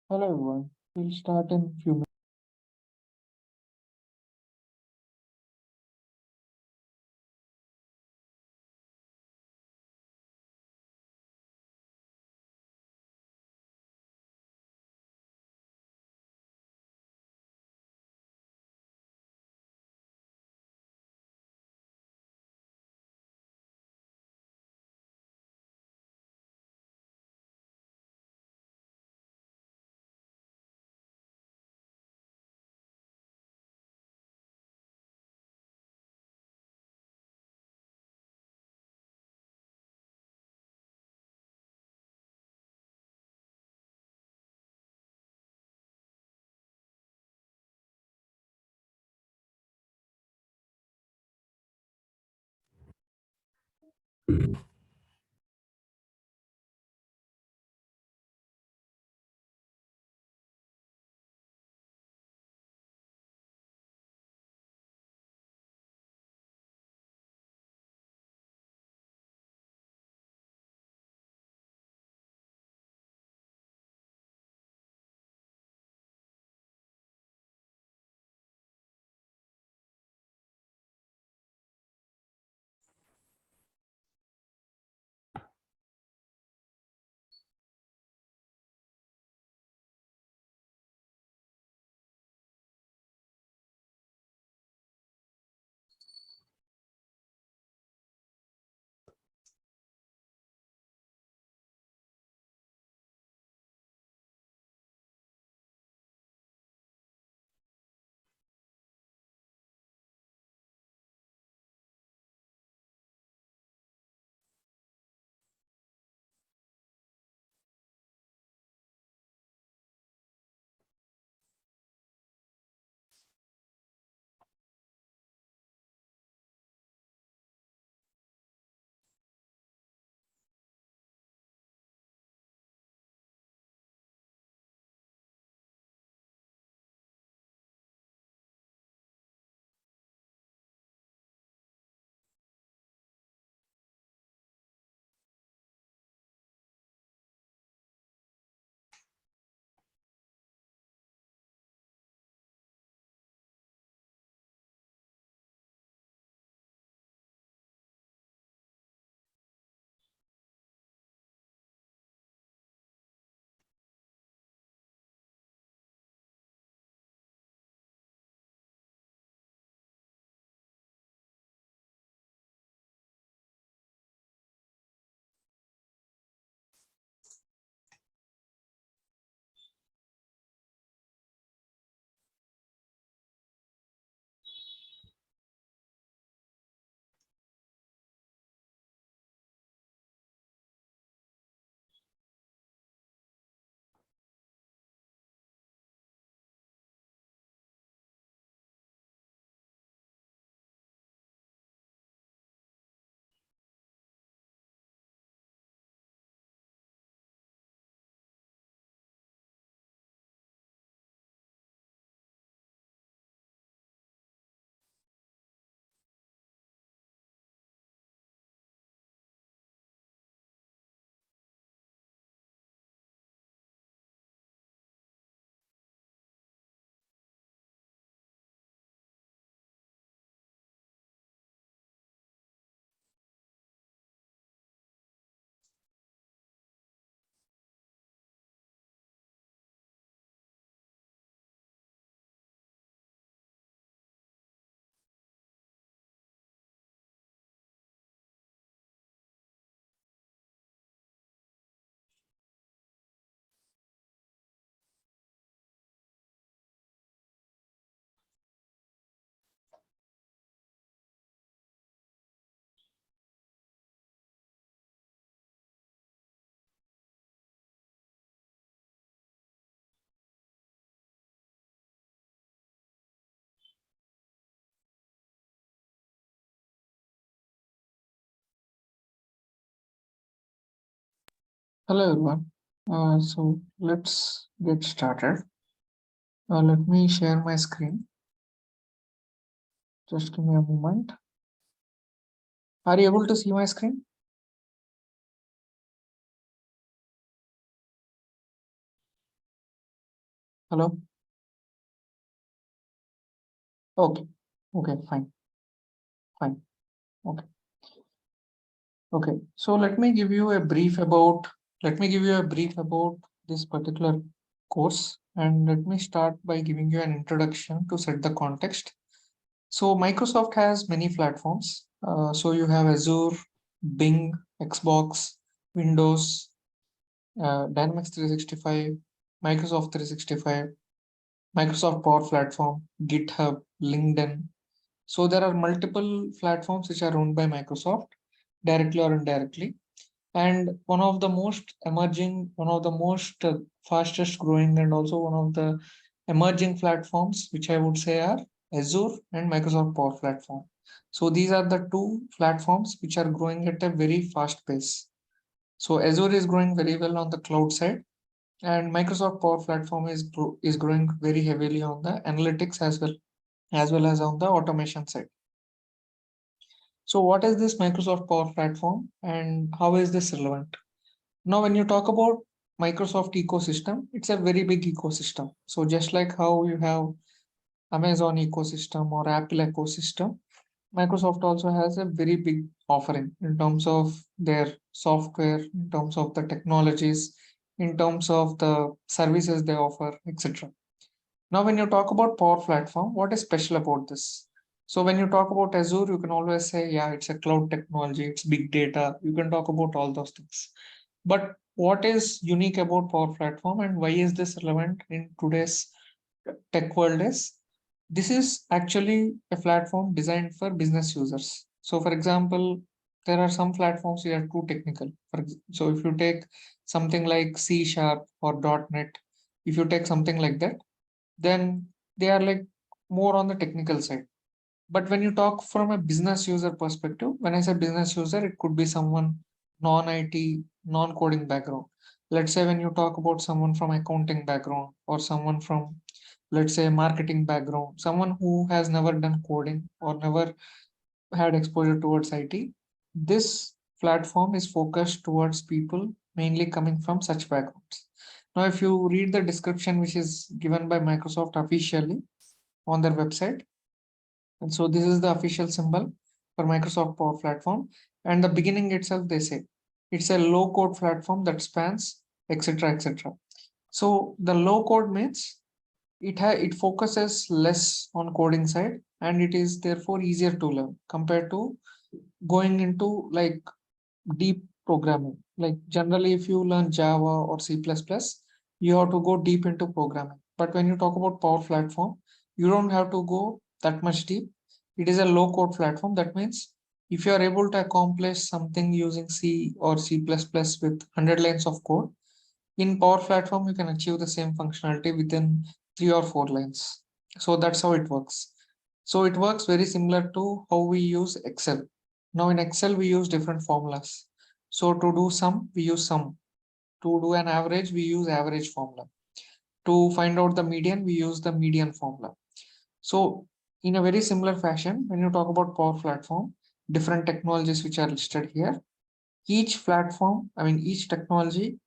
Hello everyone. We'll start in few minutes. Hello everyone. So let's get started. Let me share my screen. Just give me a moment. Are you able to see my screen? Hello. Okay. Okay. Fine. Fine. Okay. Okay. So let me give you a brief about. Let me give you a brief about this particular course, and let me start by giving you an introduction to set the context. So Microsoft has many platforms. So you have Azure, Bing, Xbox, Windows, Dynamics 365, Microsoft 365, Microsoft Power Platform, GitHub, LinkedIn. So there are multiple platforms which are owned by Microsoft directly or indirectly. And one of the most emerging, one of the most fastest growing, and also one of the emerging platforms, which I would say are Azure and Microsoft Power Platform. So these are the two platforms which are growing at a very fast pace. So Azure is growing very well on the cloud side, and Microsoft Power Platform is growing very heavily on the analytics as well as on the automation side. So what is this Microsoft Power Platform and how is this relevant? Now, when you talk about Microsoft ecosystem, it's a very big ecosystem. So just like how you have Amazon ecosystem or Apple ecosystem, Microsoft also has a very big offering in terms of their software, in terms of the technologies, in terms of the services they offer, etc. Now, when you talk about Power Platform, what is special about this? So when you talk about Azure, you can always say, yeah, it's a cloud technology, it's big data. You can talk about all those things. But what is unique about Power Platform and why is this relevant in today's tech world is this is actually a platform designed for business users. So for example, there are some platforms that are too technical. So if you take something like C Sharp or .NET, if you take something like that, then they are like more on the technical side. But when you talk from a business user perspective, when I say business user, it could be someone non-IT, non-coding background. Let's say when you talk about someone from accounting background or someone from, let's say, marketing background, someone who has never done coding or never had exposure towards IT, this platform is focused towards people mainly coming from such backgrounds. Now, if you read the description which is given by Microsoft officially on their website, and so this is the official symbol for Microsoft Power Platform. And the beginning itself, they say it's a low code platform that spans, etc., etc. So the low code means it focuses less on coding side and it is therefore easier to learn compared to going into like deep programming. Like generally, if you learn Java or C++, you have to go deep into programming. But when you talk about Power Platform, you don't have to go that much deep. It is a low code platform. That means if you are able to accomplish something using C or C++ with 100 lines of code, in Power Platform, you can achieve the same functionality within 3 or 4 lines. So that's how it works. So it works very similar to how we use Excel. Now in Excel, we use different formulas. So to do sum, we use sum. To do an average, we use average formula. To find out the median, we use the median formula. So in a very similar fashion, when you talk about Power Platform, different technologies which are listed here, each platform, I mean, each technology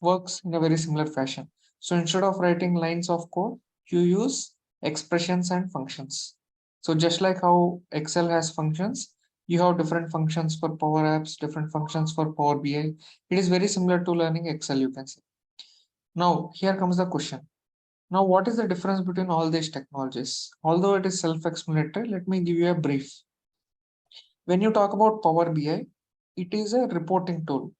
works in a very similar fashion. So instead of writing lines of code, you use expressions and functions. So just like how Excel has functions, you have different functions for Power Apps, different functions for Power BI. It is very similar to learning Excel, you can say. Now, here comes the question. Now, what is the difference between all these technologies? Although it is self-explanatory, let me give you a brief. When you talk about Power BI, it is a reporting tool.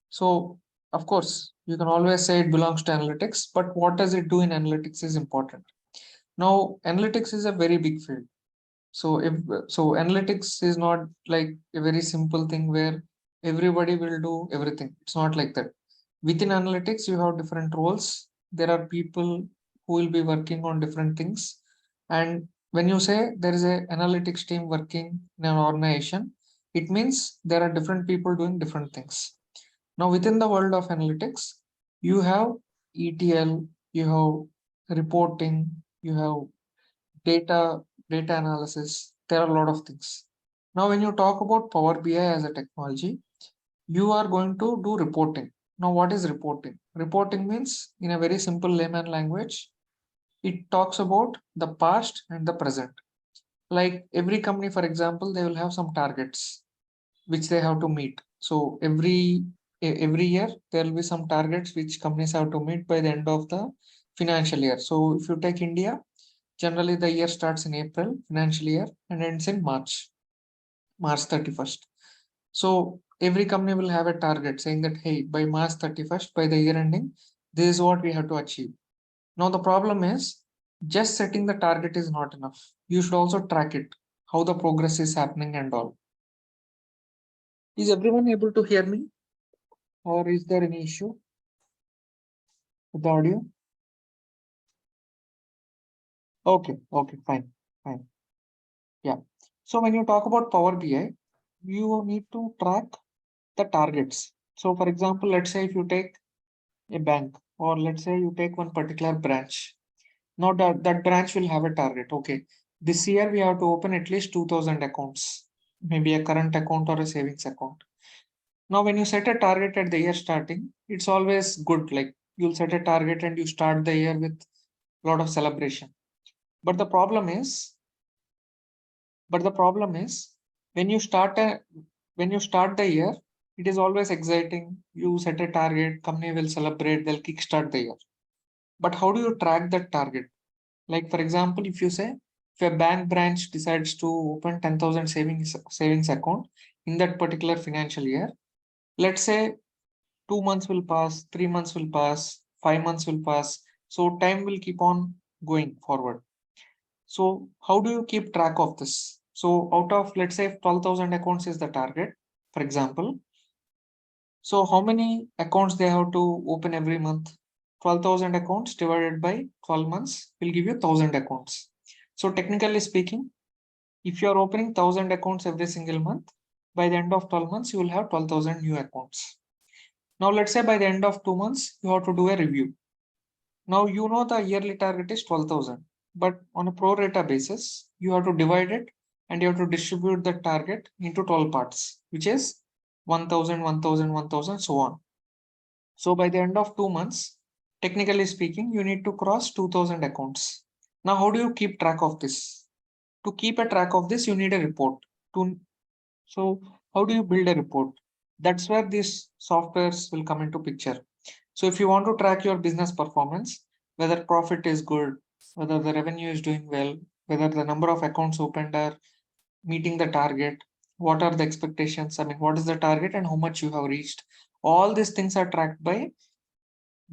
So, of course, you can always say it belongs to analytics, but what does it do in analytics is important. Now, analytics is a very big field. So analytics is not like a very simple thing where everybody will do everything. It's not like that. Within analytics, you have different roles. There are people who will be working on different things. And when you say there is a analytics team working in an organization, it means there are different people doing different things. Now, within the world of analytics, you have ETL, you have reporting, you have data analysis. There are a lot of things. Now, when you talk about Power BI as a technology, you are going to do reporting. Now, what is reporting? Reporting means, in a very simple layman language, it talks about the past and the present. Like every company, for example, they will have some targets which they have to meet. So every year there will be some targets which companies have to meet by the end of the financial year. So if you take India, generally the year starts in April financial year and ends in March 31st. So every company will have a target saying that, hey, by March 31st, by the year ending, this is what we have to achieve. Now the problem is, just setting the target is not enough. You should also track it, how the progress is happening and all. Is everyone able to hear me? Or is there any issue with the audio? Okay, fine. Yeah. So when you talk about Power BI, you need to track the targets. So for example, let's say if you take a bank, or let's say you take one particular branch. Now that branch will have a target. Okay, this year we have to open at least 2000 accounts, maybe a current account or a savings account. Now, when you set a target at the year starting, it's always good. Like you'll set a target and you start the year with a lot of celebration. But the problem is, when you start the year, it is always exciting. You set a target, company will celebrate, they'll kickstart the year. But how do you track that target? Like for example, if you say if a bank branch decides to open 10,000 savings account in that particular financial year, let's say 2 months will pass, 3 months will pass, 5 months will pass. So time will keep on going forward. So how do you keep track of this? So out of, let's say, 12,000 accounts is the target, for example. So how many accounts they have to open every month? 12,000 accounts divided by 12 months will give you 1,000 accounts. So technically speaking, if you are opening 1,000 accounts every single month, by the end of 12 months, you will have 12,000 new accounts. Now, let's say by the end of 2 months, you have to do a review. Now, you know the yearly target is 12,000, but on a pro rata basis, you have to divide it and you have to distribute the target into 12 parts, which is 1,000, 1,000, 1,000, so on. So by the end of 2 months, technically speaking, you need to cross 2,000 accounts. Now, how do you keep track of this? To keep a track of this, you need a report. So how do you build a report? That's where these softwares will come into picture. So if you want to track your business performance, whether profit is good, whether the revenue is doing well, whether the number of accounts opened are meeting the target, what are the expectations? I mean, what is the target and how much you have reached? All these things are tracked by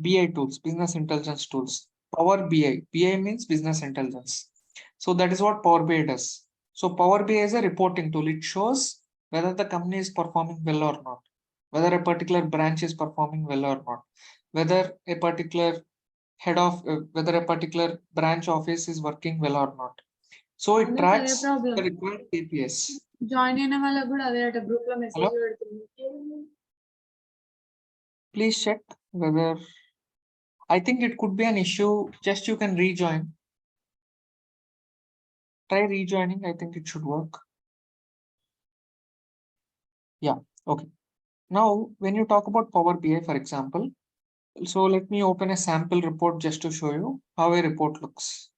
BI tools, business intelligence tools. Power BI. BI means business intelligence. So that is what Power BI does. So Power BI is a reporting tool. It shows whether the company is performing well or not, whether a particular branch is performing well or not, whether a particular whether a particular branch office is working well or not. So it tracks the required KPIs. Join in a group message. Please check whether I think it could be an issue. Just you can rejoin. Try rejoining. I think it should work. Yeah. Okay. Now, when you talk about Power BI, for example, so let me open a sample report just to show you how a report looks.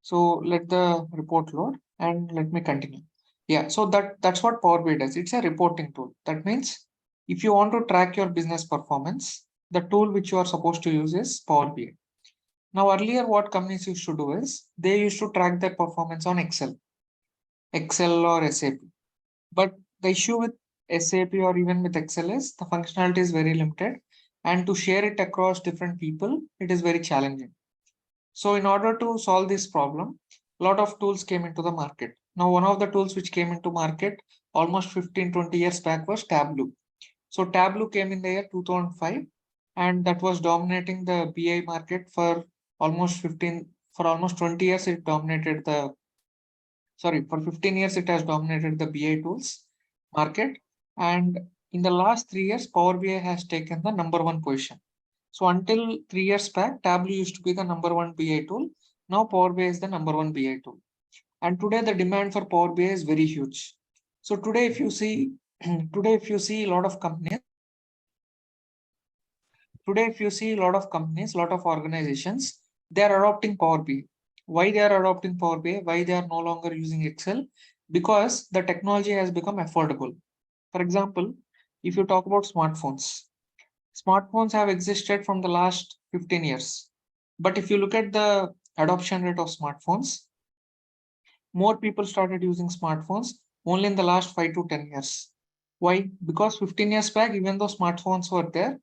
So let the report load and let me continue. Yeah, so that's what Power BI does. It's a reporting tool. That means if you want to track your business performance, the tool which you are supposed to use is Power BI. Now, earlier, what companies used to do is they used to track their performance on Excel or SAP. But the issue with SAP or even with Excel is the functionality is very limited, and to share it across different people, it is very challenging. So in order to solve this problem, a lot of tools came into the market. Now, one of the tools which came into market almost 15-20 years back was Tableau. So Tableau came in the year 2005, and that was dominating the BI market for almost 20 years. It dominated for 15 years, it has dominated the BI tools market. And in the last 3 years, Power BI has taken the number one position. So until 3 years back, Tableau used to be the number one BI tool. Now Power BI is the number one BI tool. And today the demand for Power BI is very huge. So today, if you see a lot of companies, Today, if you see a lot of companies, a lot of organizations, they are adopting Power BI. Why they are adopting Power BI? Why they are no longer using Excel? Because the technology has become affordable. For example, if you talk about smartphones, smartphones have existed from the last 15 years. But if you look at the adoption rate of smartphones, more people started using smartphones only in the last 5 to 10 years. Why? Because 15 years back, even though smartphones were there,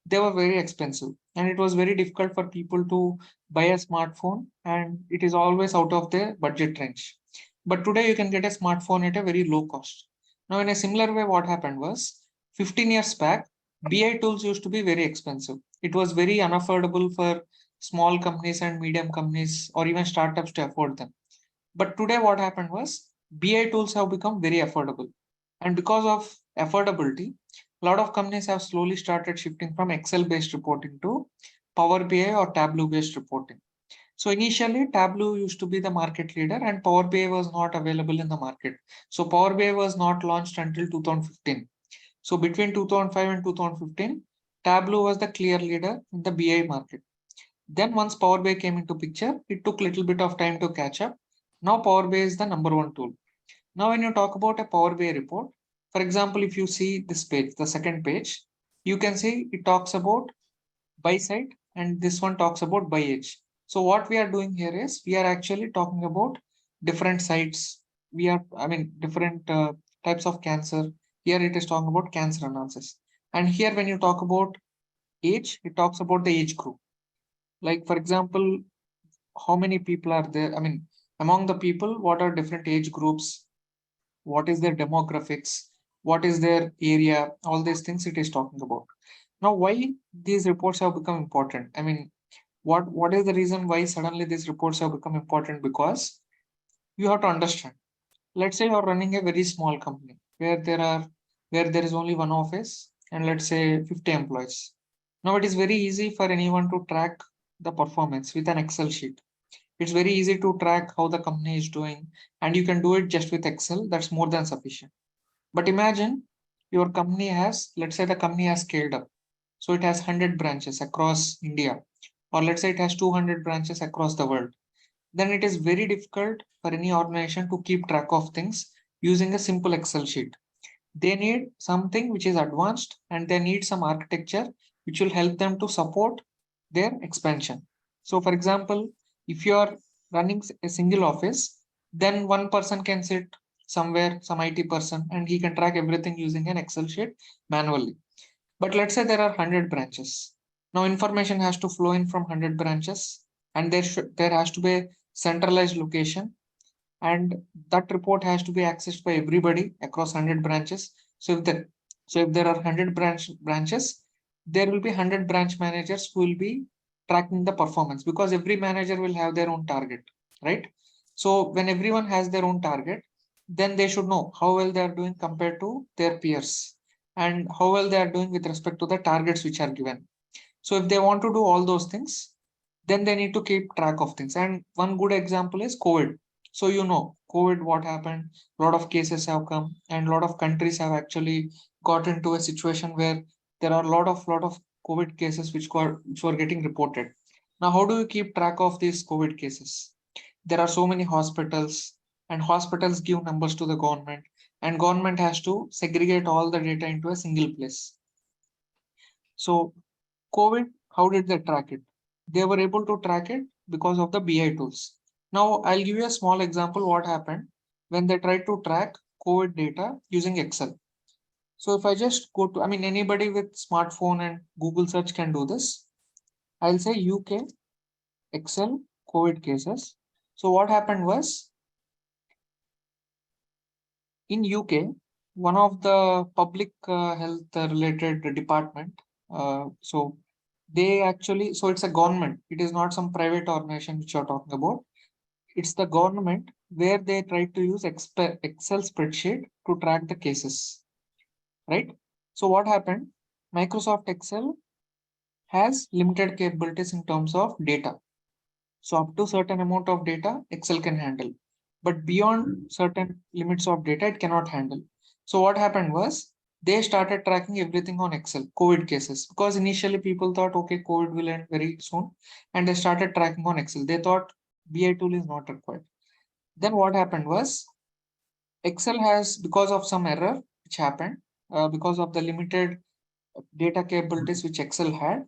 they were very expensive and it was very difficult for people to buy a smartphone and it is always out of their budget range. But today you can get a smartphone at a very low cost. Now, in a similar way, what happened was 15 years back, BI tools used to be very expensive. It was very unaffordable for small companies and medium companies or even startups to afford them. But today, what happened was BI tools have become very affordable. And because of affordability, a lot of companies have slowly started shifting from Excel based reporting to Power BI or Tableau based reporting. So initially, Tableau used to be the market leader and Power BI was not available in the market. So Power BI was not launched until 2015. So between 2005 and 2015, Tableau was the clear leader in the BI market. Then once Power BI came into picture, it took little bit of time to catch up. Now Power BI is the number one tool. Now when you talk about a Power BI report, for example, if you see this page, the second page, you can see it talks about buy side and this one talks about buy edge. So what we are doing here is we are actually talking about different sites. We are, different types of cancer. Here it is talking about cancer analysis. And here when you talk about age, it talks about the age group. Like for example, how many people are there? Among the people, what are different age groups? What is their demographics? What is their area? All these things it is talking about. Now, why these reports have become important? What is the reason why suddenly these reports have become important? Because you have to understand. Let's say you're running a very small company where there is only one office and let's say 50 employees. Now it is very easy for anyone to track the performance with an Excel sheet. It's very easy to track how the company is doing, and you can do it just with Excel. That's more than sufficient. But imagine your company has, let's say the company has scaled up. So it has 100 branches across India, or let's say it has 200 branches across the world. Then it is very difficult for any organization to keep track of things using a simple Excel sheet. They need something which is advanced and they need some architecture which will help them to support their expansion. So for example, if you are running a single office, then one person can sit somewhere, some IT person, and he can track everything using an Excel sheet manually. But let's say there are 100 branches. Now information has to flow in from 100 branches and there has to be a centralized location and that report has to be accessed by everybody across 100 branches. So if there are 100 branches, there will be 100 branch managers who will be tracking the performance because every manager will have their own target, right? So when everyone has their own target, then they should know how well they are doing compared to their peers and how well they are doing with respect to the targets which are given. So if they want to do all those things, then they need to keep track of things. And one good example is COVID. So COVID, what happened? A lot of cases have come, and a lot of countries have actually got into a situation where there are a lot of COVID cases which were getting reported. Now, how do you keep track of these COVID cases? There are so many hospitals, and hospitals give numbers to the government, and government has to segregate all the data into a single place. So COVID, how did they track it? They were able to track it because of the BI tools. Now, I'll give you a small example what happened when they tried to track COVID data using Excel. So if I just go to, anybody with smartphone and Google search can do this. I'll say UK Excel COVID cases. So what happened was in UK, one of the public health related department. So they actually, so it's a government. It is not some private organization which you're talking about. It's the government where they try to use Excel spreadsheet to track the cases, right? So what happened? Microsoft Excel has limited capabilities in terms of data. So up to certain amount of data, Excel can handle. But beyond certain limits of data, it cannot handle. So what happened was they started tracking everything on Excel, COVID cases, because initially people thought, okay, COVID will end very soon, and they started tracking on Excel. They thought BI tool is not required. Then what happened was Excel has, because of some error which happened, because of the limited data capabilities which Excel had,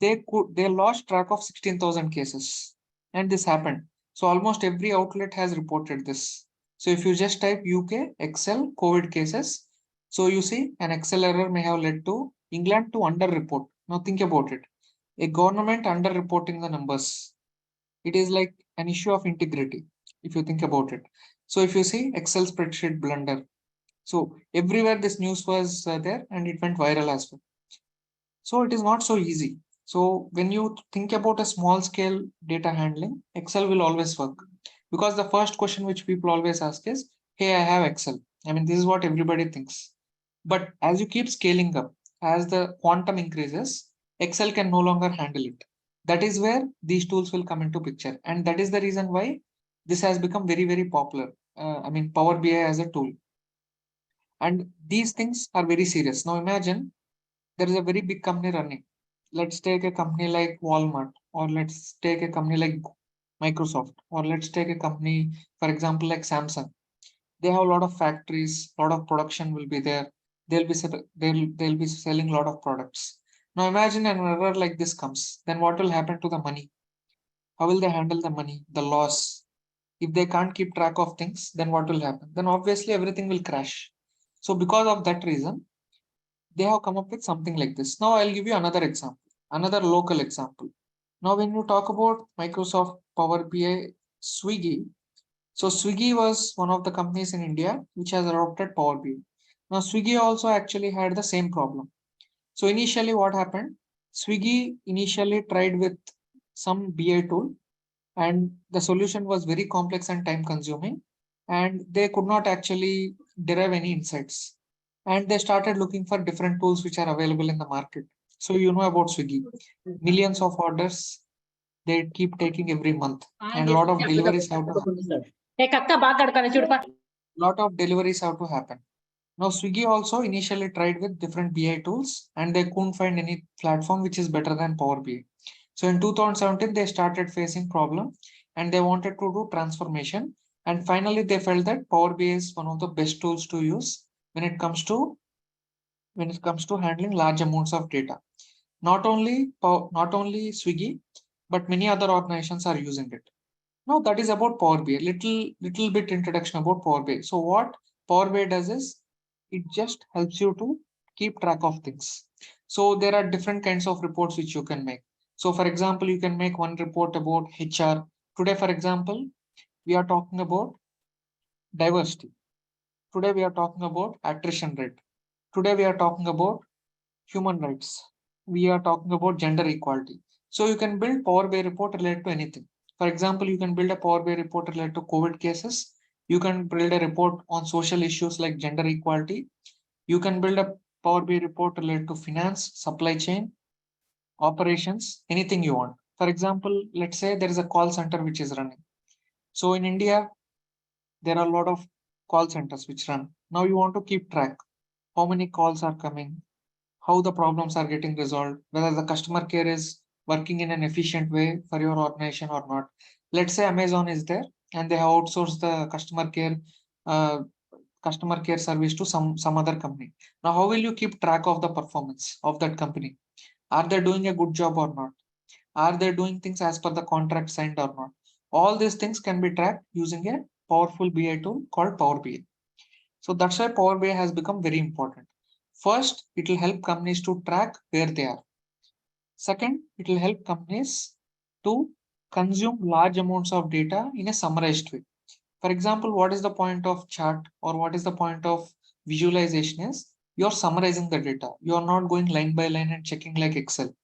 they lost track of 16,000 cases, and this happened. So almost every outlet has reported this. So if you just type UK Excel COVID cases, so you see an Excel error may have led to England to underreport. Now think about it. A government underreporting the numbers. It is like an issue of integrity, if you think about it. So if you see Excel spreadsheet blunder, so everywhere this news was there and it went viral as well. So it is not so easy. So when you think about a small scale data handling, Excel will always work, because the first question which people always ask is, hey, I have Excel. I mean, this is what everybody thinks. But as you keep scaling up, as the quantum increases, Excel can no longer handle it. That is where these tools will come into picture. And that is the reason why this has become very, very popular. I mean, Power BI as a tool. And these things are very serious. Now imagine there is a very big company running. Let's take a company like Walmart, or let's take a company like Microsoft, or let's take a company, for example, like Samsung. They have a lot of factories, a lot of production will be there. They'll be selling a lot of products. Now imagine an error like this comes, then what will happen to the money? How will they handle the money, the loss? If they can't keep track of things, then what will happen? Then obviously everything will crash. So because of that reason, they have come up with something like this. Now I'll give you another example, another local example. Now, when you talk about Microsoft Power BI, Swiggy, so Swiggy was one of the companies in India which has adopted Power BI. Now, Swiggy also actually had the same problem. So initially what happened? Swiggy initially tried with some BI tool, and the solution was very complex and time consuming, and they could not actually derive any insights, and they started looking for different tools which are available in the market. So you know about Swiggy, millions of orders they keep taking every month, and a lot of deliveries have to happen. Lot of deliveries have to happen. Now Swiggy also initially tried with different BI tools, and they couldn't find any platform which is better than Power BI. So in 2017, they started facing problem, and they wanted to do transformation. And finally, they felt that Power BI is one of the best tools to use when it comes to handling large amounts of data. Not only Swiggy, but many other organizations are using it. Now that is about Power BI. Little bit introduction about Power BI. So what Power BI does is it just helps you to keep track of things. So there are different kinds of reports which you can make. So for example, you can make one report about HR. Today, for example, we are talking about diversity. Today we are talking about attrition rate. Today we are talking about human rights. We are talking about gender equality. So you can build Power BI report related to anything. For example, you can build a Power BI report related to COVID cases. You can build a report on social issues like gender equality. You can build a Power BI report related to finance, supply chain, operations, anything you want. For example, let's say there is a call center which is running. So in India, there are a lot of call centers which run. Now you want to keep track how many calls are coming, how the problems are getting resolved, whether the customer care is working in an efficient way for your organization or not. Let's say Amazon is there and they have outsourced the uh, customer care service to some other company. Now, how will you keep track of the performance of that company? Are they doing a good job or not? Are they doing things as per the contract signed or not? All these things can be tracked using a powerful BI tool called Power BI. So that's why Power BI has become very important. First, it will help companies to track where they are. Second, it will help companies to consume large amounts of data in a summarized way. For example, what is the point of chart or what is the point of visualization is you're summarizing the data. You're not going line by line and checking like Excel.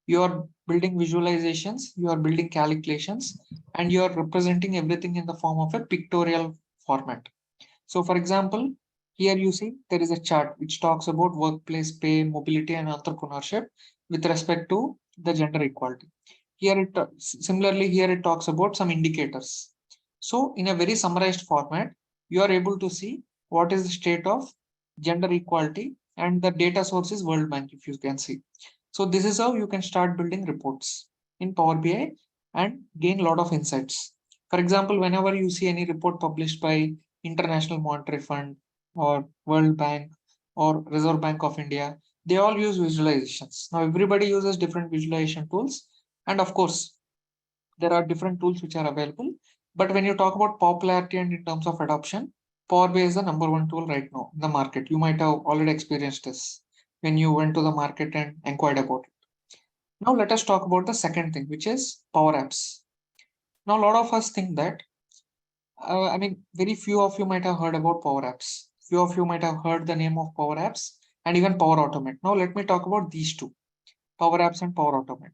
You are building visualizations, you are building calculations, and you are representing everything in the form of a pictorial format. So for example, here you see there is a chart which talks about workplace pay, mobility, and entrepreneurship with respect to the gender equality. Similarly, here it talks about some indicators. So in a very summarized format, you are able to see what is the state of gender equality, and the data source is World Bank, if you can see. So this is how you can start building reports in Power BI and gain a lot of insights. For example, whenever you see any report published by International Monetary Fund or World Bank or Reserve Bank of India, they all use visualizations. Now everybody uses different visualization tools, and of course there are different tools which are available. But when you talk about popularity and in terms of adoption, Power BI is the number one tool right now in the market. You might have already experienced this when you went to the market and inquired about it. Now let us talk about the second thing, which is Power Apps. Now a lot of us think that, very few of you might have heard about Power Apps. Few of you might have heard the name of Power Apps and even Power Automate. Now let me talk about these two, Power Apps and Power Automate.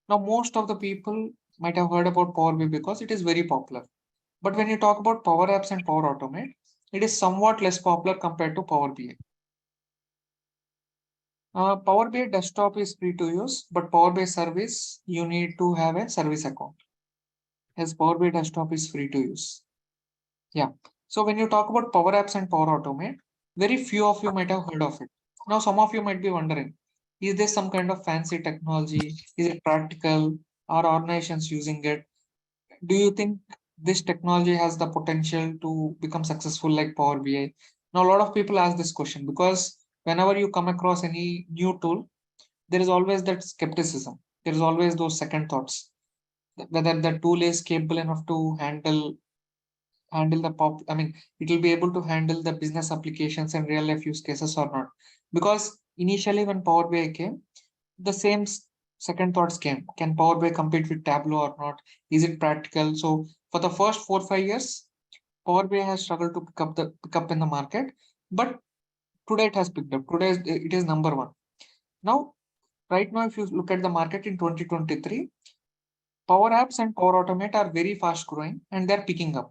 Now most of the people might have heard about Power BI because it is very popular. But when you talk about Power Apps and Power Automate, it is somewhat less popular compared to Power BI. Power BI desktop is free to use, but Power BI service, you need to have a service account. As Power BI desktop is free to use. Yeah. So when you talk about Power Apps and Power Automate, very few of you might have heard of it. Now, some of you might be wondering, is this some kind of fancy technology? Is it practical? Are organizations using it? Do you think this technology has the potential to become successful like Power BI? Now, a lot of people ask this question because whenever you come across any new tool, there is always that skepticism. There is always those second thoughts whether the tool is capable enough to handle the it will be able to handle the business applications and real life use cases or not. Because initially when Power BI came, the same second thoughts came. Can Power BI compete with Tableau or not? Is it practical? So for the first 4 or 5 years, Power BI has struggled to pick up in the market, but today it has picked up. Today it is number one. Now, right now, if you look at the market in 2023, Power Apps and Power Automate are very fast growing and they're picking up.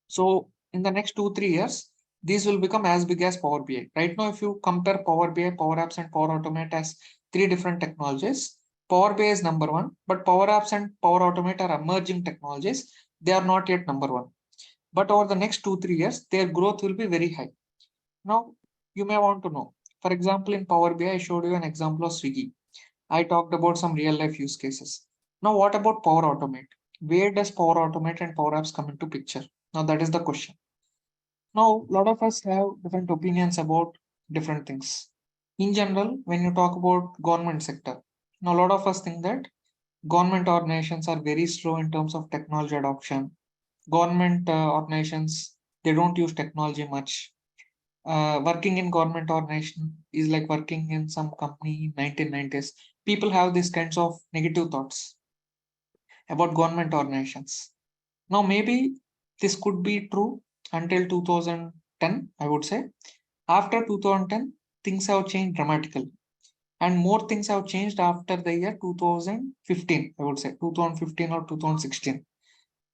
So in the next 2-3 years, these will become as big as Power BI. Right now, if you compare Power BI, Power Apps, and Power Automate as three different technologies, Power BI is number one, but Power Apps and Power Automate are emerging technologies. They are not yet number one. But over the next 2-3 years, their growth will be very high. Now, you may want to know. For example, in Power BI, I showed you an example of Swiggy. I talked about some real life use cases. Now, what about Power Automate? Where does Power Automate and Power Apps come into picture? Now, that is the question. Now, a lot of us have different opinions about different things. In general, when you talk about government sector, now a lot of us think that government organizations are very slow in terms of technology adoption. Government organizations, they don't use technology much. Working in government organization is like working in some company in 1990s. People have these kinds of negative thoughts about government organizations. Now, maybe this could be true until 2010, I would say. After 2010, things have changed dramatically. And more things have changed after the year 2015, I would say, 2015 or 2016.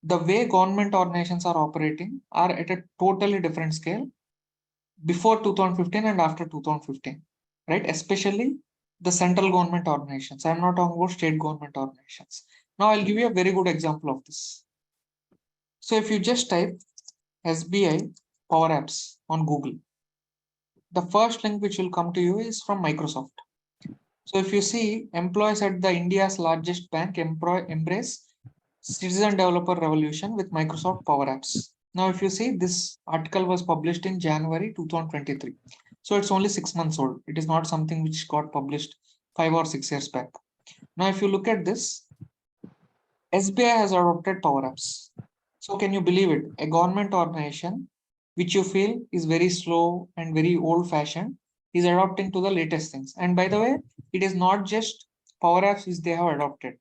The way government organizations are operating are at a totally different scale before 2015 and after 2015, right? Especially the central government organizations. I'm not talking about state government organizations. Now, I'll give you a very good example of this. So if you just type SBI Power Apps on Google, the first link which will come to you is from Microsoft. So if you see employees at the India's largest bank embrace citizen developer revolution with Microsoft Power Apps. Now, if you see this article was published in January 2023. So it's only 6 months old. It is not something which got published 5 or 6 years back. Now, if you look at this, SBI has adopted Power Apps. So can you believe it? A government organization, which you feel is very slow and very old fashioned, is adopting to the latest things. And by the way, it is not just Power Apps which they have adopted.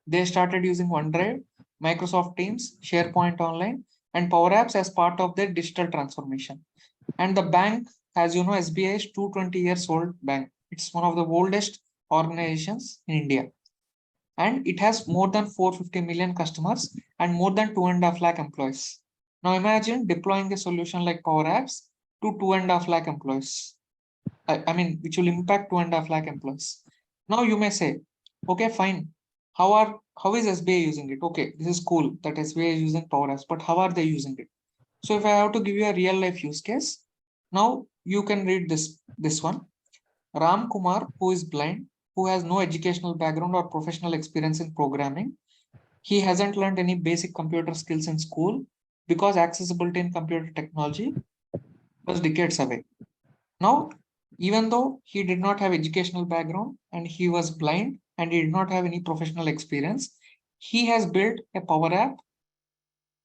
They started using OneDrive, Microsoft Teams, SharePoint Online, and Power Apps as part of their digital transformation. And the bank, as you know, SBI is 220 years old bank. It's one of the oldest organizations in India. And it has more than 450 million customers and more than 2.5 lakh employees. Now imagine deploying a solution like Power Apps to 2.5 lakh employees. Which will impact 2.5 lakh employees. Now you may say, okay, fine. How is SBI using it? Okay, this is cool that SBI is using Power Apps, but how are they using it? So if I have to give you a real life use case, Now you can read this one. Ram Kumar, who is blind, who has no educational background or professional experience in programming. He hasn't learned any basic computer skills in school because accessibility in computer technology was decades away. Now, even though he did not have educational background and he was blind and he did not have any professional experience, he has built a Power App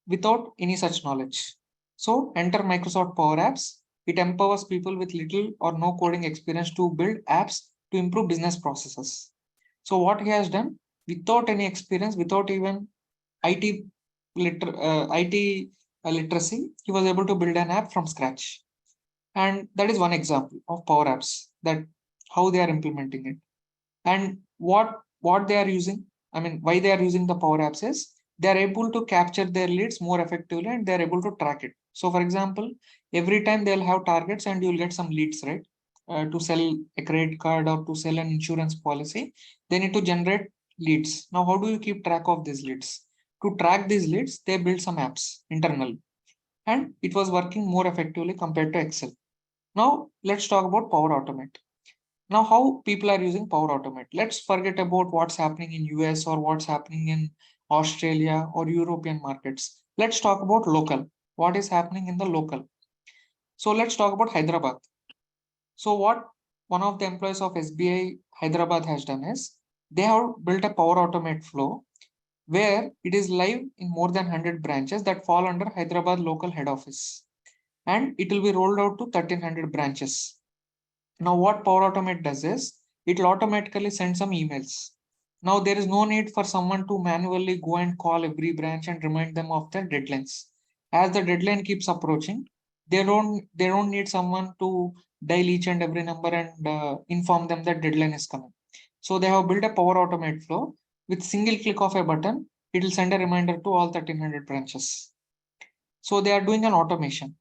without any such knowledge. So enter Microsoft Power Apps. It empowers people with little or no coding experience to build apps to improve business processes. So what he has done without any experience, without even IT IT literacy, he was able to build an app from scratch. And that is one example of Power Apps, that how they are implementing it. And what they are using, I mean, why they are using the Power Apps is they are able to capture their leads more effectively and they are able to track it. So for example, every time they'll have targets and you'll get some leads, right? To sell a credit card or to sell an insurance policy, they need to generate leads. Now, how do you keep track of these leads? To track these leads, they build some apps internally, and it was working more effectively compared to Excel. Now, let's talk about Power Automate. Now, how people are using Power Automate. Let's forget about what's happening in US or what's happening in Australia or European markets. Let's talk about local. What is happening in the local? So let's talk about Hyderabad. So what one of the employees of SBI Hyderabad has done is they have built a Power Automate flow where it is live in more than 100 branches that fall under Hyderabad local head office. And it will be rolled out to 1300 branches. Now, what Power Automate does is it will automatically send some emails. Now, there is no need for someone to manually go and call every branch and remind them of their deadlines. As the deadline keeps approaching, they don't need someone to dial each and every number and inform them that deadline is coming. So they have built a Power Automate flow with single click of a button. It will send a reminder to all 1300 branches. So they are doing an automation.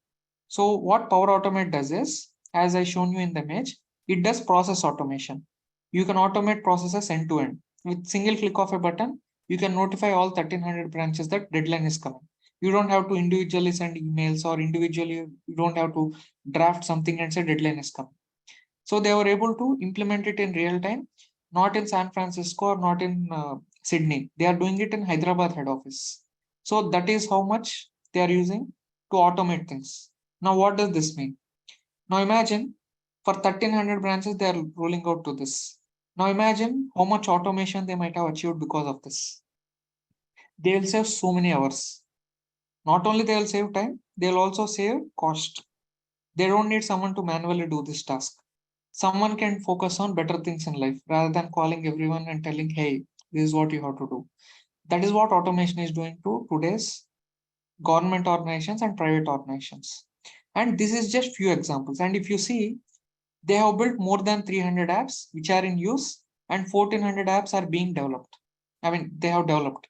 So what Power Automate does is, as I shown you in the image, it does process automation. You can automate processes end to end. With single click of a button, you can notify all 1300 branches that deadline is coming. You don't have to individually send emails or individually, you don't have to draft something and say deadline is coming. So they were able to implement it in real time, not in San Francisco or not in Sydney. They are doing it in Hyderabad head office. So that is how much they are using to automate things. Now, what does this mean? Now imagine for 1300 branches, they are rolling out to this. Now imagine how much automation they might have achieved because of this. They will save so many hours. Not only they will save time, they will also save cost. They don't need someone to manually do this task. Someone can focus on better things in life rather than calling everyone and telling, hey, this is what you have to do. That is what automation is doing to today's government organizations and private organizations. And this is just few examples. And if you see, they have built more than 300 apps which are in use and 1400 apps are being developed. I mean, they have developed.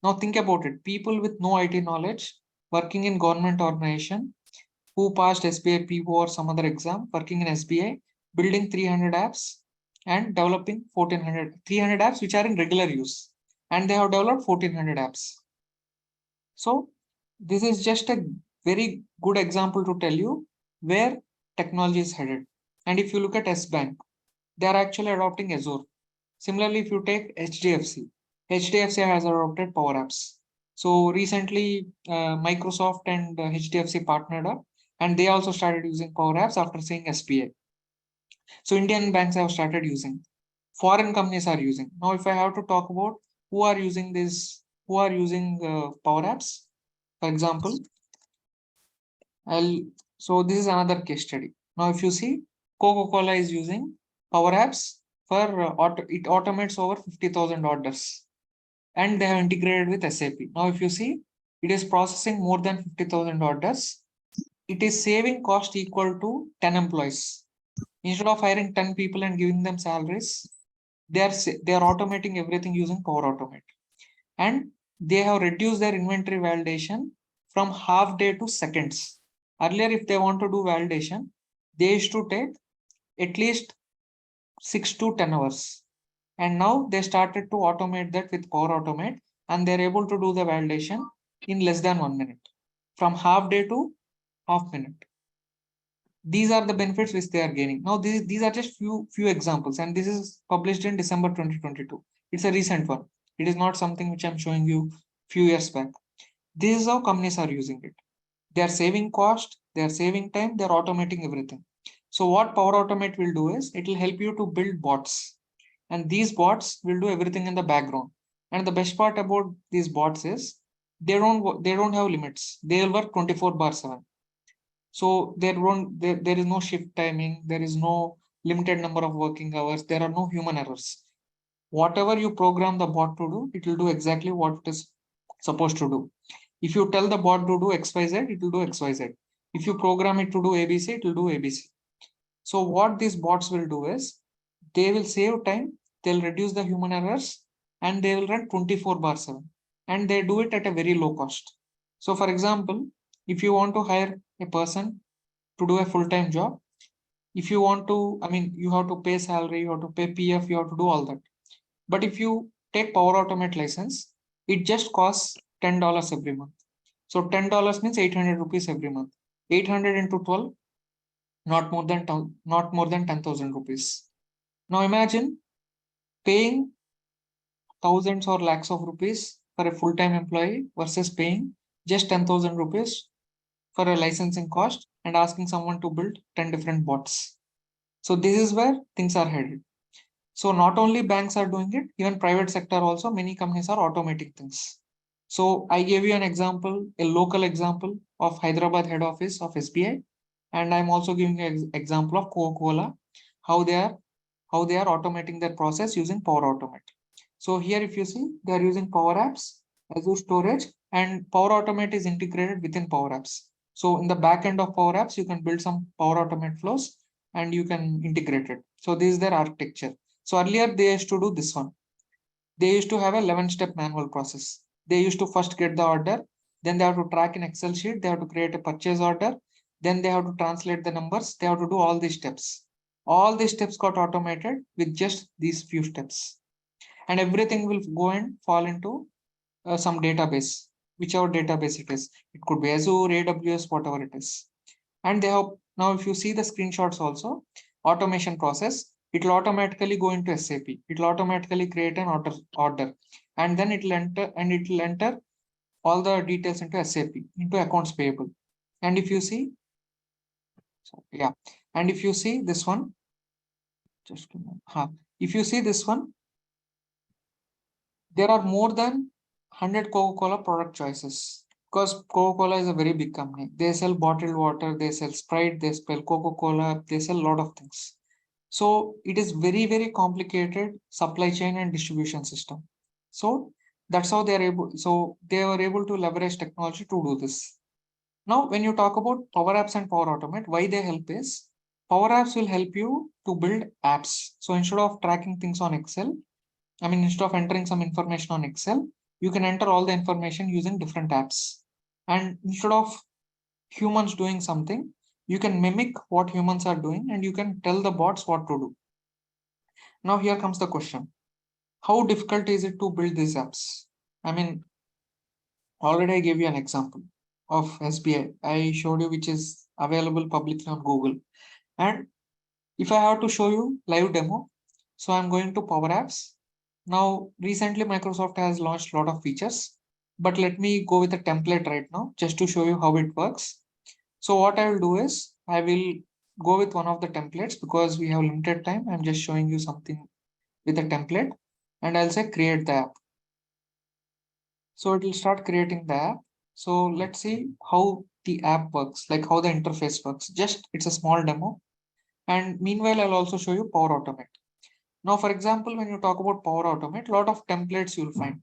Now think about it. People with no IT knowledge working in government organization who passed SBI PO or some other exam, working in SBI, building 300 apps and developing 300 apps which are in regular use. And they have developed 1400 apps. So this is just a very good example to tell you where technology is headed. And if you look at S Bank, they are actually adopting Azure. Similarly, if you take HDFC, HDFC has adopted Power Apps. So recently, Microsoft and HDFC partnered up, and they also started using Power Apps after seeing SBI. So Indian banks have started using. Foreign companies are using. Now, if I have to talk about who are using this, who are using Power Apps, for example, so this is another case study. Now, if you see, Coca-Cola is using Power Apps for it automates over 50,000 orders, and they have integrated with SAP. Now, if you see, it is processing more than 50,000 orders. It is saving cost equal to 10 employees. Instead of hiring 10 people and giving them salaries, they are automating everything using Power Automate. And they have reduced their inventory validation from half day to seconds. Earlier, if they want to do validation, they used to take at least 6 to 10 hours. And now they started to automate that with Power Automate, and they're able to do the validation in less than 1 minute, from half day to half minute. These are the benefits which they are gaining. Now, these are just few examples, and this is published in December 2022. It's a recent one. It is not something which I'm showing you few years back. This is how companies are using it. They are saving cost, they are saving time, they are automating everything. So what Power Automate will do is it will help you to build bots, and these bots will do everything in the background. And the best part about these bots is they don't have limits. They will work 24/7. So there is no shift timing, there is no limited number of working hours, there are no human errors. Whatever you program the bot to do, it will do exactly what it is supposed to do. If you tell the bot to do XYZ, it will do XYZ. If you program it to do ABC, it will do ABC. So what these bots will do is they will save time, they'll reduce the human errors, and they will run 24/7. And they do it at a very low cost. So for example, if you want to hire a person to do a full-time job, if you want to, you have to pay salary, you have to pay PF, you have to do all that. But if you take Power Automate license, it just costs $10 every month. So $10 means 800 rupees every month. 800 into 12, not more than 10,000 rupees. Now imagine paying thousands or lakhs of rupees for a full-time employee versus paying just 10,000 rupees for a licensing cost and asking someone to build 10 different bots. So this is where things are headed. So not only banks are doing it, even private sector also, many companies are automating things. So I gave you an example, a local example of Hyderabad head office of SBI. And I'm also giving an example of Coca-Cola, how they are automating their process using Power Automate. So here, if you see, they are using Power Apps, Azure Storage, and Power Automate is integrated within Power Apps. So in the back end of Power Apps, you can build some Power Automate flows and you can integrate it. So this is their architecture. So earlier they used to do this one. They used to have a 11-step manual process. They used to first get the order, then they have to track in Excel sheet, they have to create a purchase order, then they have to translate the numbers, they have to do all these steps. All these steps got automated with just these few steps. And everything will go and fall into some database, whichever database it is. It could be Azure, AWS, whatever it is. And they have, now if you see the screenshots also, automation process, it will automatically go into SAP. It will automatically create an order, and then it will enter all the details into SAP, into accounts payable. And if you see, and if you see this one, if you see this one, there are more than 100 Coca-Cola product choices, because Coca-Cola is a very big company. They sell bottled water, they sell Sprite, they sell Coca-Cola, they sell a lot of things. So it is very, very complicated supply chain and distribution system. So that's how they were able to leverage technology to do this. Now, when you talk about Power Apps and Power Automate, why they help is Power Apps will help you to build apps. So instead of tracking things on Excel, instead of entering some information on Excel, you can enter all the information using different apps. And instead of humans doing something, you can mimic what humans are doing and you can tell the bots what to do. Now, here comes the question. How difficult is it to build these apps? Already I gave you an example of SBI. I showed you which is available publicly on Google. And if I have to show you live demo, so I'm going to Power Apps. Now, recently Microsoft has launched a lot of features, but let me go with a template right now just to show you how it works. So what I will do is I will go with one of the templates because we have limited time. I'm just showing you something with a template and I'll say create the app. So it will start creating the app. So let's see how the app works, like how the interface works. Just it's a small demo. And meanwhile, I'll also show you Power Automate. Now, for example, when you talk about Power Automate, a lot of templates you'll find.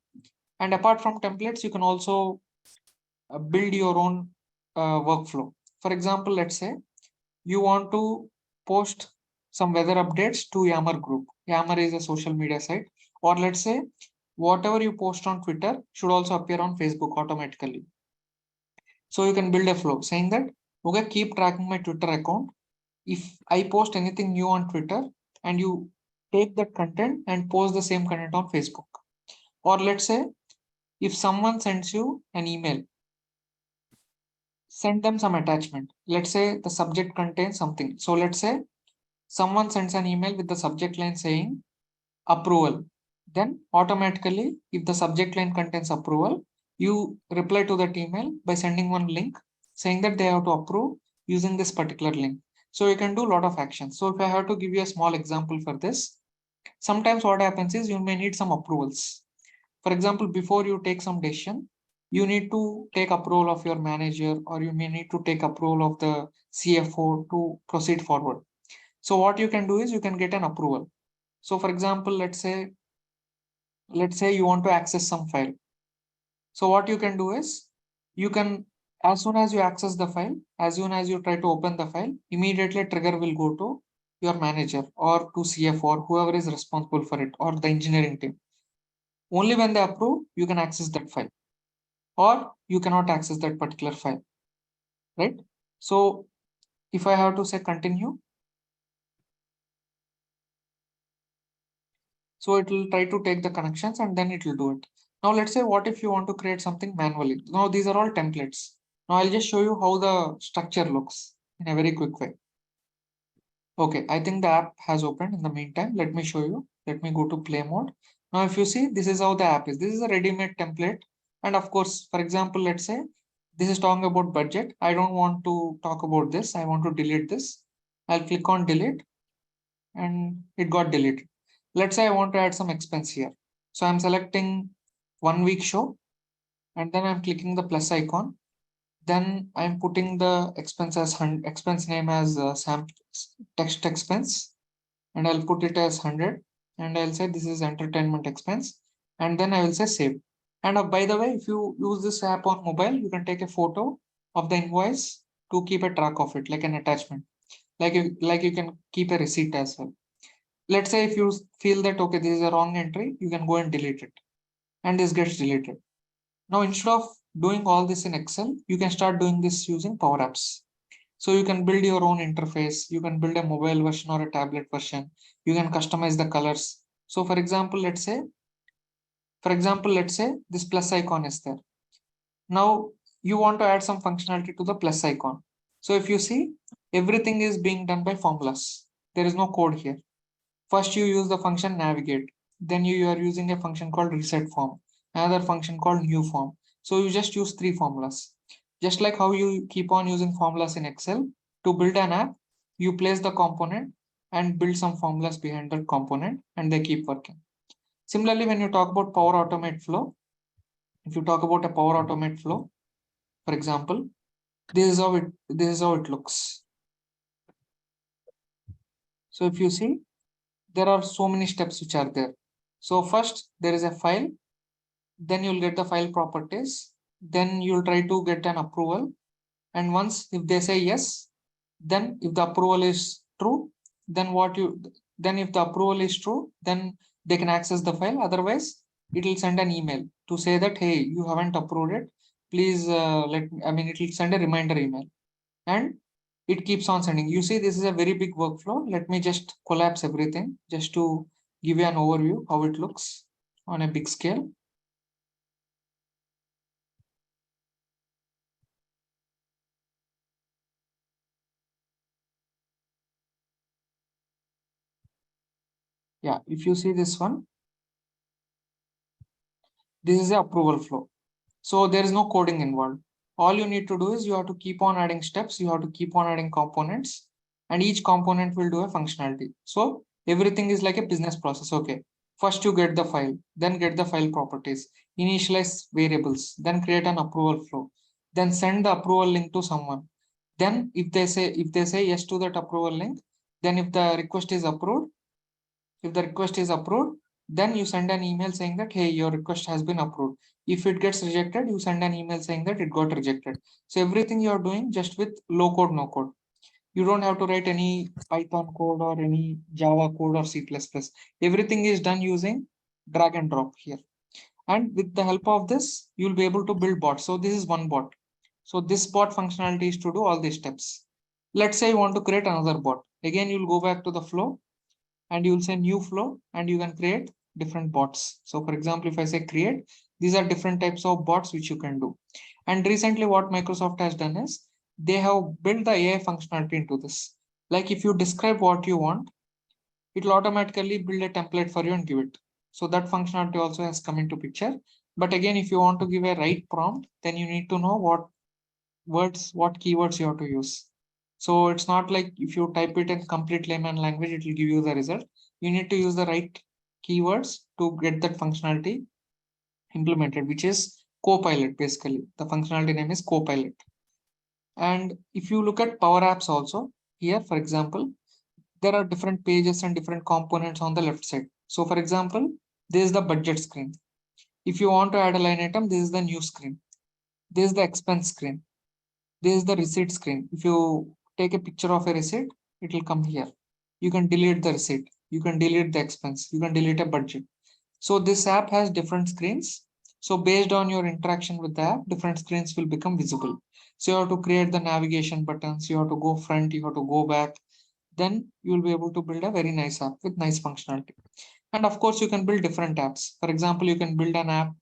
And apart from templates, you can also build your own workflow. For example, let's say you want to post some weather updates to Yammer group. Yammer is a social media site. Or let's say whatever you post on Twitter should also appear on Facebook automatically. So you can build a flow saying that, okay, keep tracking my Twitter account. If I post anything new on Twitter and you take that content and post the same content on Facebook. Or let's say if someone sends you an email send them some attachment. Let's say the subject contains something. So let's say someone sends an email with the subject line saying approval. Then automatically, if the subject line contains approval, you reply to that email by sending one link saying that they have to approve using this particular link. So you can do a lot of actions. So if I have to give you a small example for this, sometimes what happens is you may need some approvals. For example, before you take some decision, you need to take approval of your manager, or you may need to take approval of the CFO to proceed forward. So what you can do is you can get an approval. So for example, let's say you want to access some file. So what you can do is you can, as soon as you access the file, as soon as you try to open the file, immediately trigger will go to your manager or to CFO or whoever is responsible for it, or the engineering team. Only when they approve, you can access that file, or you cannot access that particular file, right? So if I have to say continue, so it will try to take the connections and then it will do it. Now let's say, what if you want to create something manually? Now these are all templates. Now I'll just show you how the structure looks in a very quick way. Okay, I think the app has opened. In the meantime, let me show you. Let me go to play mode. Now if you see, this is how the app is. This is a ready-made template. And of course, for example, let's say this is talking about budget. I don't want to talk about this. I want to delete this. I'll click on delete and it got deleted. Let's say I want to add some expense here. So I'm selecting 1 week show and then I'm clicking the plus icon. Then I'm putting the expense as expense name as SAM text expense, and I'll put it as 100, and I'll say this is entertainment expense, and then I will say save. And by the way, if you use this app on mobile, you can take a photo of the invoice to keep a track of it, like an attachment, like you can keep a receipt as well. Let's say if you feel that okay, this is a wrong entry, you can go and delete it, and this gets deleted. Now instead of doing all this in Excel, you can start doing this using Power Apps. So you can build your own interface, you can build a mobile version or a tablet version, you can customize the colors. So for example, let's say this plus icon is there. Now you want to add some functionality to the plus icon. So if you see, everything is being done by formulas. There is no code here. First, you use the function navigate. Then you are using a function called reset form, another function called new form. So you just use 3 formulas. Just like how you keep on using formulas in Excel, to build an app, you place the component and build some formulas behind that component and they keep working. Similarly, when you talk about Power Automate flow, if you talk about a Power Automate flow, for example, this is how it looks. So if you see, there are so many steps which are there. So first there is a file, then you'll get the file properties, then you'll try to get an approval, and once if they say yes, then if the approval is true, then if the approval is true, then they can access the file. Otherwise it will send an email to say that hey, you haven't approved it, please it will send a reminder email, and it keeps on sending. You see, this is a very big workflow. Let me just collapse everything just to give you an overview how it looks on a big scale. Yeah, if you see this one, this is the approval flow. So there is no coding involved. All you need to do is you have to keep on adding steps, you have to keep on adding components, and each component will do a functionality. So everything is like a business process. Okay, first you get the file, then get the file properties, initialize variables, then create an approval flow, then send the approval link to someone. Then if they say yes to that approval link, then if the request is approved, then you send an email saying that hey, your request has been approved. If it gets rejected, you send an email saying that it got rejected. So everything you're doing just with low code, no code. You don't have to write any Python code or any Java code or C++. Everything is done using drag and drop here. And with the help of this, you'll be able to build bots. So this is one bot. So this bot functionality is to do all these steps. Let's say you want to create another bot. Again, you'll go back to the flow and you'll say new flow and you can create different bots. So for example, if I say create, These are different types of bots which you can do. And recently what Microsoft has done is they have built the AI functionality into this. Like if you describe what you want, it will automatically build a template for you and give it. So that functionality also has come into picture. But again, if you want to give a right prompt, then you need to know what words, what keywords you have to use. So it's not like if you type it in complete layman language, it will give you the result. You need to use the right keywords to get that functionality implemented, which is Copilot basically. The functionality name is Copilot. And if you look at Power Apps also, here, for example, there are different pages and different components on the left side. So for example, this is the budget screen. If you want to add a line item, this is the new screen. This is the expense screen. This is the receipt screen. If you take a picture of a receipt, it will come here. You can delete the receipt. You can delete the expense. You can delete a budget. So this app has different screens. So based on your interaction with the app, different screens will become visible. So you have to create the navigation buttons. You have to go front. You have to go back. Then you will be able to build a very nice app with nice functionality. And of course, you can build different apps. For example, you can build an app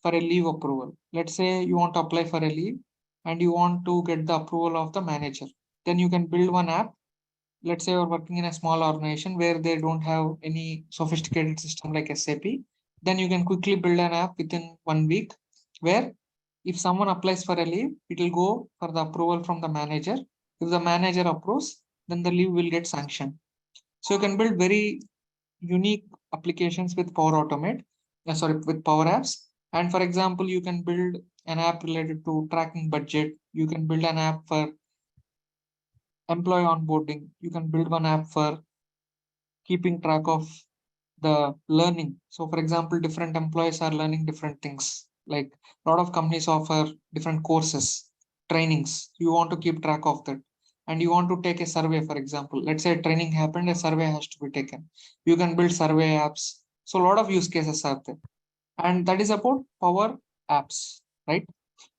for a leave approval. Let's say you want to apply for a leave and you want to get the approval of the manager. Then you can build one app. Let's say you're working in a small organization where they don't have any sophisticated system like SAP. Then you can quickly build an app within 1 week where if someone applies for a leave, it will go for the approval from the manager. If the manager approves, then the leave will get sanctioned. So you can build very unique applications with with Power Apps. And for example, you can build an app related to tracking budget. You can build an app for employee onboarding. You can build one app for keeping track of the learning. So for example, different employees are learning different things. Like a lot of companies offer different courses, trainings. You want to keep track of that. And you want to take a survey, for example. Let's say training happened, a survey has to be taken. You can build survey apps. So a lot of use cases are there. And that is about Power Apps, right?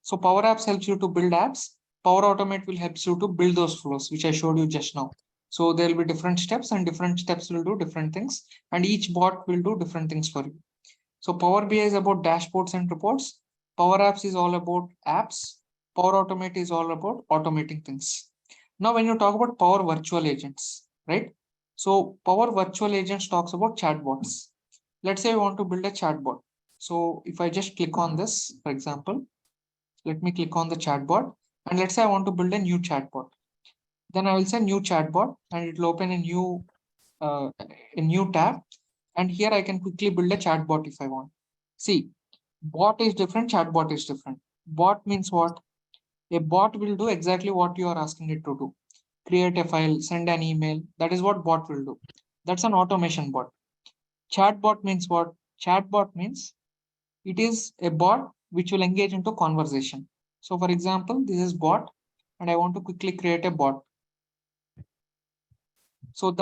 So Power Apps helps you to build apps. Power Automate will help you to build those flows, which I showed you just now. So there will be different steps and different steps will do different things. And each bot will do different things for you. So Power BI is about dashboards and reports. Power Apps is all about apps. Power Automate is all about automating things. Now, when you talk about Power Virtual Agents, right? So Power Virtual Agents talks about chatbots. Let's say I want to build a chatbot. So if I just click on this, for example, let me click on the chatbot. And let's say I want to build a new chatbot. Then I will say new chatbot and it will open a new tab. And here I can quickly build a chatbot if I want. See, bot is different, chatbot is different. Bot means what? A bot will do exactly what you are asking it to do. Create a file, send an email. That is what bot will do. That's an automation bot. Chatbot means what? Chatbot means it is a bot which will engage into conversation. So for example, this is bot and I want to quickly create a bot. So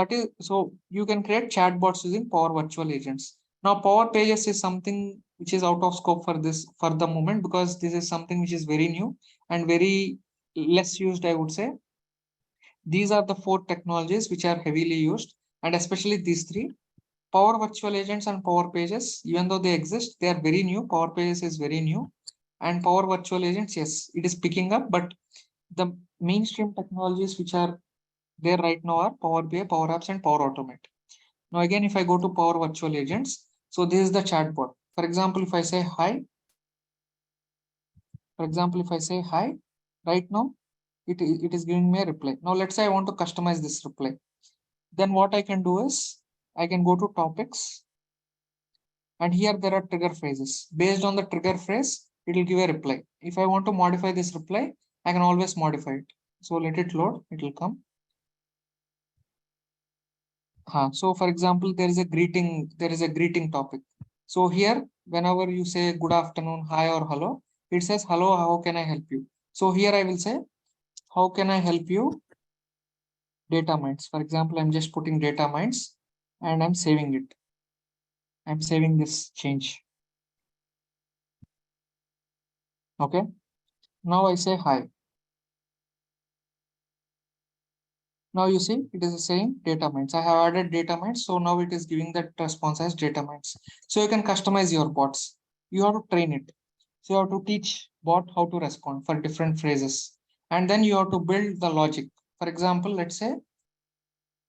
you can create chatbots using Power Virtual Agents. Now Power Pages is something which is out of scope for this for the moment because this is something which is very new and very less used, I would say. These are the 4 technologies which are heavily used, and especially these 3. Power Virtual Agents and Power Pages, even though they exist, they are very new. Power Pages is very new. And Power Virtual Agents, yes, it is picking up, but the mainstream technologies which are there right now are Power BI, Power Apps, and Power Automate. Now, again, if I go to Power Virtual Agents, so this is the chatbot. For example, if I say hi, right now, it is giving me a reply. Now, let's say I want to customize this reply. Then what I can do is I can go to topics. And here there are trigger phrases. Based on the trigger phrase, it will give a reply. If I want to modify this reply, I can always modify it. So let it load, it will come. So for example, there is a greeting topic. So here, whenever you say good afternoon, hi or hello, it says hello, how can I help you? So here I will say, how can I help you? Data mines. For example, I'm just putting data mines and I'm saving it. I'm saving this change. Okay. Now I say hi. Now you see it is saying data mines. I have added data mines. So now it is giving that response as data mines. So you can customize your bots. you have to train it. So you have to teach bot how to respond for different phrases. And then you have to build the logic. For example, let's say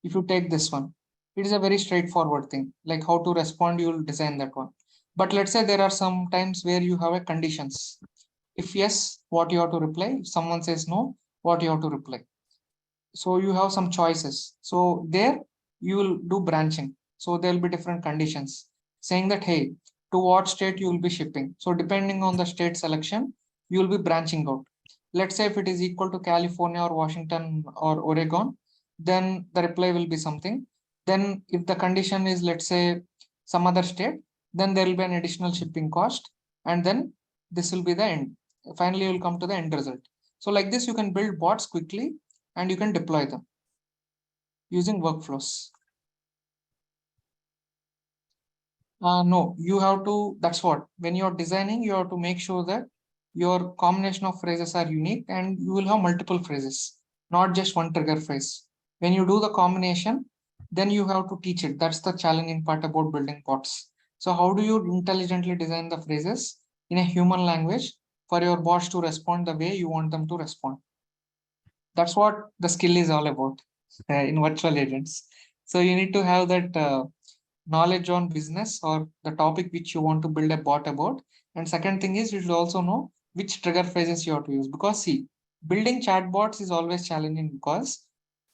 if you take this one, it is a very straightforward thing, like how to respond, you will design that one. But let's say there are some times where you have a conditions. If yes, what you have to reply. If someone says no, what you have to reply. So you have some choices. So there you will do branching. So there will be different conditions saying that, hey, to what state you will be shipping. So depending on the state selection, you will be branching out. Let's say if it is equal to California or Washington or Oregon, then the reply will be something. Then if the condition is, let's say, some other state, then there will be an additional shipping cost. And then this will be the end. Finally, you will come to the end result. So like this, you can build bots quickly and you can deploy them using workflows. No, you have to, that's what, when you're designing, you have to make sure that your combination of phrases are unique and you will have multiple phrases, not just one trigger phrase. When you do the combination, then you have to teach it. That's the challenging part about building bots. So how do you intelligently design the phrases in a human language for your bots to respond the way you want them to respond? That's what the skill is all about in virtual agents. So you need to have that knowledge on business or the topic which you want to build a bot about. And second thing is you should also know which trigger phrases you have to use, because see, building chatbots is always challenging, because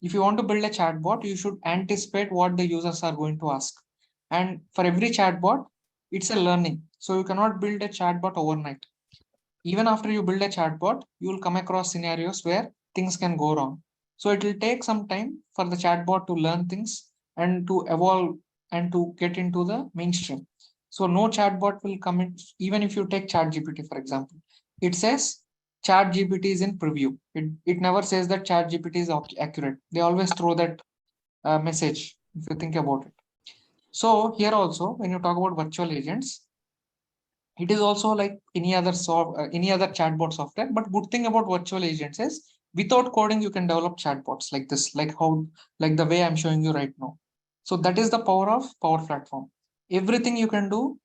if you want to build a chatbot, you should anticipate what the users are going to ask. And for every chatbot, it's a learning. So you cannot build a chatbot overnight. Even after you build a chatbot, you will come across scenarios where things can go wrong. So it will take some time for the chatbot to learn things and to evolve and to get into the mainstream. So no chatbot will come in, even if you take ChatGPT, for example, it says ChatGPT is in preview. It never says that ChatGPT is accurate. They always throw that message if you think about it. So here also, when you talk about virtual agents, it is also like any other chatbot software. But good thing about virtual agents is without coding, you can develop chatbots like this, like the way I'm showing you right now. So that is the power of Power Platform. Everything you can do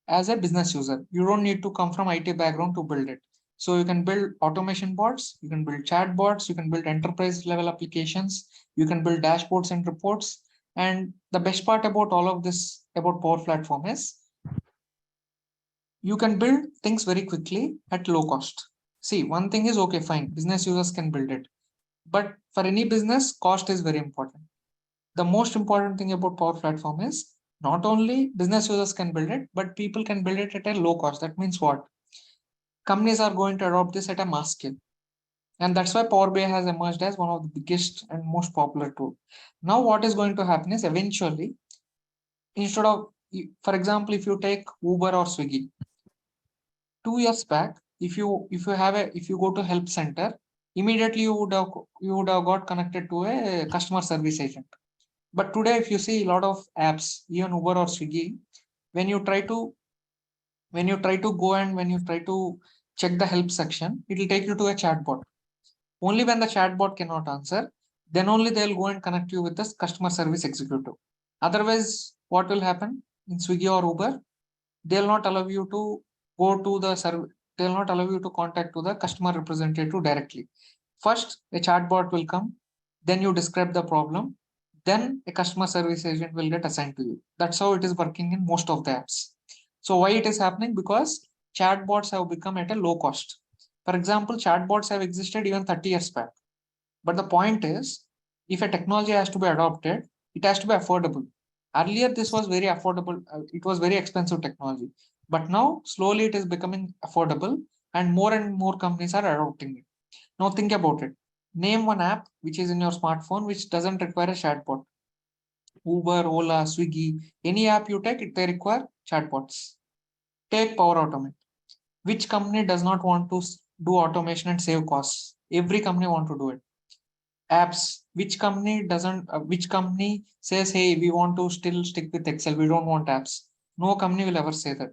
as a business user. You don't need to come from IT background to build it. So you can build automation bots, you can build chatbots, you can build enterprise level applications, you can build dashboards and reports. And the best part about all of this about Power Platform is you can build things very quickly at low cost. See, one thing is okay, fine, business users can build it. But for any business, cost is very important. The most important thing about Power Platform is not only business users can build it, but people can build it at a low cost. That means what? Companies are going to adopt this at a mass scale. And that's why Power BI has emerged as one of the biggest and most popular tool. Now, what is going to happen is eventually, instead of, for example, if you take Uber or Swiggy, 2 years back, if you go to help center, immediately you would have got connected to a customer service agent. But today, if you see a lot of apps, even Uber or Swiggy, when you try to go and when you try to check the help section, it will take you to a chatbot. Only when the chatbot cannot answer, then only they'll go and connect you with the customer service executive. Otherwise, what will happen in Swiggy or Uber? They'll not allow you to go to the service. They'll not allow you to contact to the customer representative directly. First, a chatbot will come, then you describe the problem, then a customer service agent will get assigned to you. That's how it is working in most of the apps. So why it is happening? Because chatbots have become at a low cost. For example, chatbots have existed even 30 years back. But the point is, if a technology has to be adopted, it has to be affordable. Earlier, this was very affordable. It was very expensive technology. But now, slowly, it is becoming affordable and more companies are adopting it. Now, think about it. Name one app which is in your smartphone which doesn't require a chatbot. Uber, Ola, Swiggy, any app you take, they require chatbots. Take Power Automate. Which company does not want to do automation and save costs? Every company want to do it. Apps, which company says, hey, we want to still stick with Excel, we don't want apps? No company will ever say that.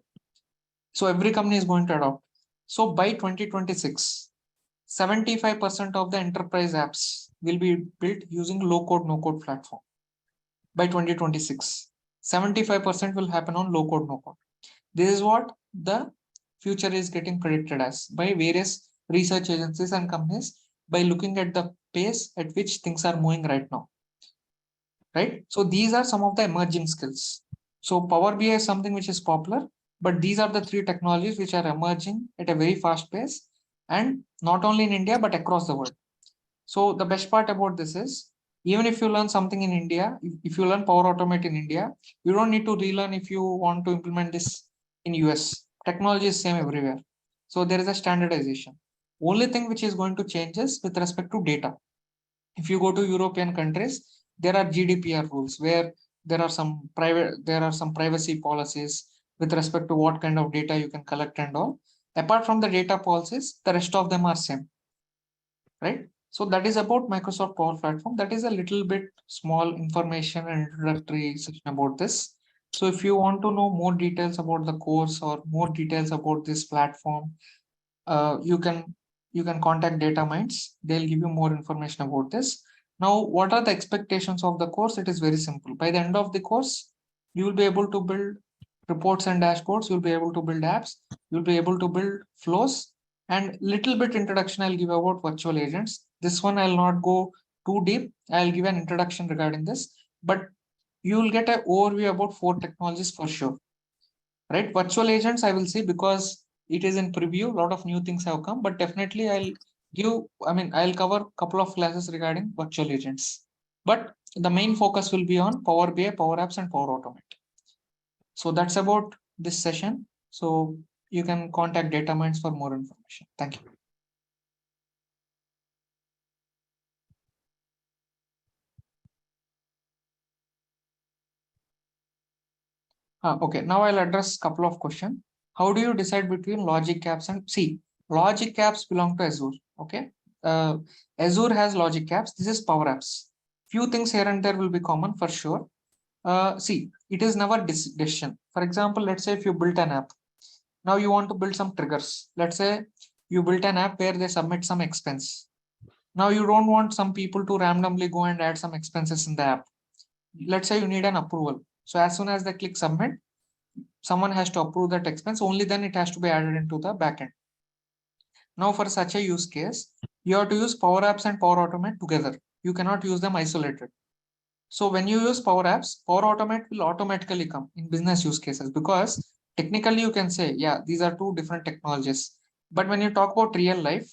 So every company is going to adopt. So by 2026, 75% of the enterprise apps will be built using low code no code platform. By 2026, 75% will happen on low code no code. This is what the future is getting predicted as by various research agencies and companies by looking at the pace at which things are moving right now. Right? So these are some of the emerging skills. So Power BI is something which is popular, but these are the three technologies which are emerging at a very fast pace, and not only in India but across the world. So the best part about this is, even if you learn something in India, if you learn Power Automate in India, you don't need to relearn if you want to implement this in US. Technology is same everywhere. So there is a standardization. Only thing which is going to change is with respect to data. If you go to European countries, there are GDPR rules where there are some privacy policies with respect to what kind of data you can collect and all. Apart from the data policies, the rest of them are same, right? So that is about Microsoft Power Platform. That is a little bit small information and introductory section about this. So if you want to know more details about the course or more details about this platform, you can contact Data Minds. They'll give you more information about this. Now, what are the expectations of the course? It is very simple. By the end of the course, you will be able to build reports and dashboards. You'll be able to build apps. You'll be able to build flows, and little bit introduction I'll give about virtual agents. This one I'll not go too deep. I'll give an introduction regarding this, but you will get an overview about 4 technologies for sure. Right? Virtual agents I will see because it is in preview. A lot of new things have come, but definitely I'll cover a couple of classes regarding virtual agents. But the main focus will be on Power BI, Power Apps, and Power Automate. So that's about this session. So you can contact Data Minds for more information. Thank you. Okay, now I'll address a couple of questions. How do you decide between logic apps and logic apps belong to Azure? Okay, Azure has logic apps. This is Power Apps. Few things here and there will be common for sure. It is never decision. For example, let's say if you built an app, now you want to build some triggers. Let's say you built an app where they submit some expense. Now you don't want some people to randomly go and add some expenses in the app. Let's say you need an approval. So as soon as they click submit, someone has to approve that expense. Only then it has to be added into the backend. Now for such a use case, you have to use Power Apps and Power Automate together. You cannot use them isolated. So when you use Power Apps, Power Automate will automatically come in business use cases, because technically you can say, yeah, these are two different technologies. But when you talk about real life,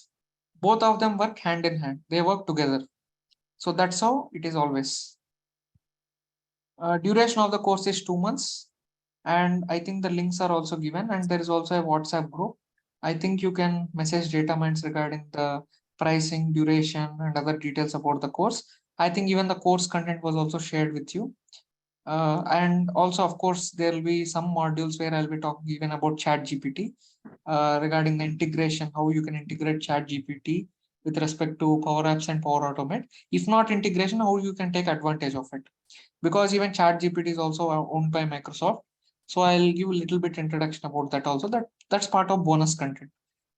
both of them work hand in hand. They work together. So that's how it is always. Duration of the course is 2 months. And I think the links are also given, and there is also a WhatsApp group. I think you can message Data Minds regarding the pricing, duration, and other details about the course. I think even the course content was also shared with you. And also, of course, there will be some modules where I'll be talking even about ChatGPT regarding the integration, how you can integrate ChatGPT with respect to Power Apps and Power Automate. If not integration, how you can take advantage of it. Because even ChatGPT is also owned by Microsoft. So I'll give a little bit introduction about that also. That's part of bonus content.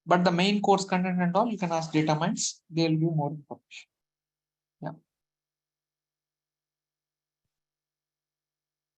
But the main course content and all, you can ask Data Minds. They'll give more information.